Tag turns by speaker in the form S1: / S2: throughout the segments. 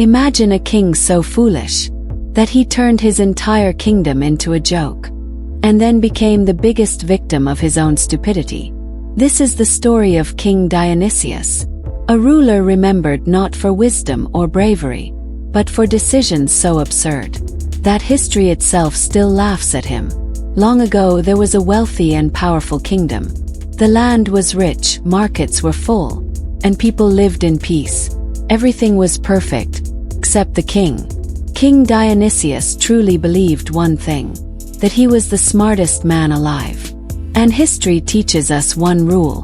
S1: Imagine a king so foolish that he turned his entire kingdom into a joke, and then became the biggest victim of his own stupidity. This is the story of King Dionysius, a ruler remembered not for wisdom or bravery, but for decisions so absurd that history itself still laughs at him. Long ago there was a wealthy and powerful kingdom. The land was rich, markets were full, and people lived in peace. Everything was perfect, except the king. King Dionysius truly believed one thing, that he was the smartest man alive. And history teaches us one rule: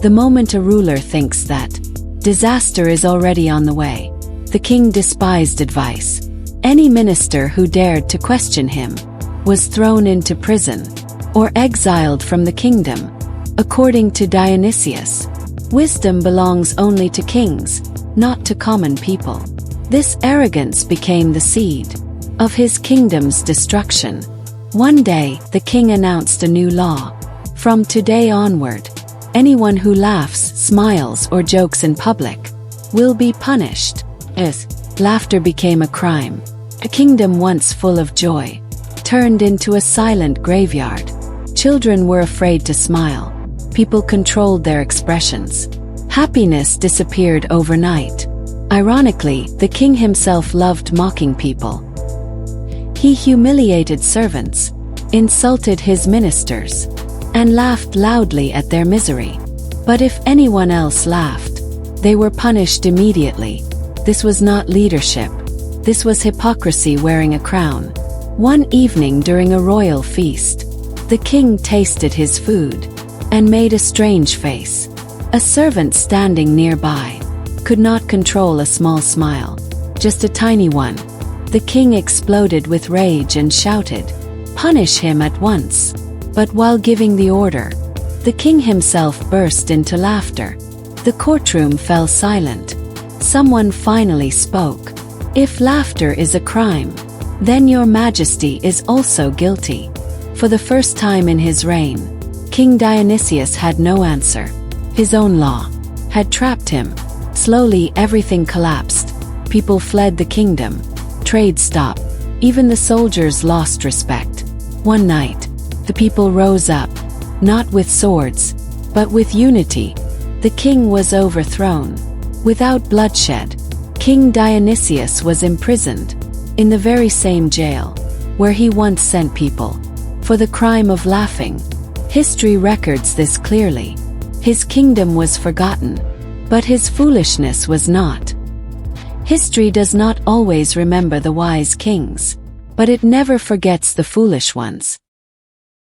S1: the moment a ruler thinks that disaster is already on the way, the king despised advice. Any minister who dared to question him was thrown into prison or exiled from the kingdom. According to Dionysius, wisdom belongs only to kings, not to common people. This arrogance became the seed of his kingdom's destruction. One day, the king announced a new law. From today onward, anyone who laughs, smiles, or jokes in public will be punished. As laughter became a crime, a kingdom once full of joy turned into a silent graveyard. Children were afraid to smile. People controlled their expressions. Happiness disappeared overnight. Ironically, the king himself loved mocking people. He humiliated servants, insulted his ministers, and laughed loudly at their misery. But if anyone else laughed, they were punished immediately. This was not leadership. This was hypocrisy wearing a crown. One evening during a royal feast, the king tasted his food and made a strange face. A servant standing nearby could not control a small smile, just a tiny one. The king exploded with rage and shouted, "Punish him at once!" But while giving the order, the king himself burst into laughter. The courtroom fell silent. Someone finally spoke. "If laughter is a crime, then your majesty is also guilty." For the first time in his reign, King Dionysius had no answer. His own law had trapped him. Slowly everything collapsed. People fled the kingdom. Trade stopped. Even the soldiers lost respect. One night, the people rose up, not with swords, but with unity. The king was overthrown. Without bloodshed, King Dionysius was imprisoned in the very same jail where he once sent people for the crime of laughing. History records this clearly. His kingdom was forgotten, but his foolishness was not. History does not always remember the wise kings, but it never forgets the foolish ones.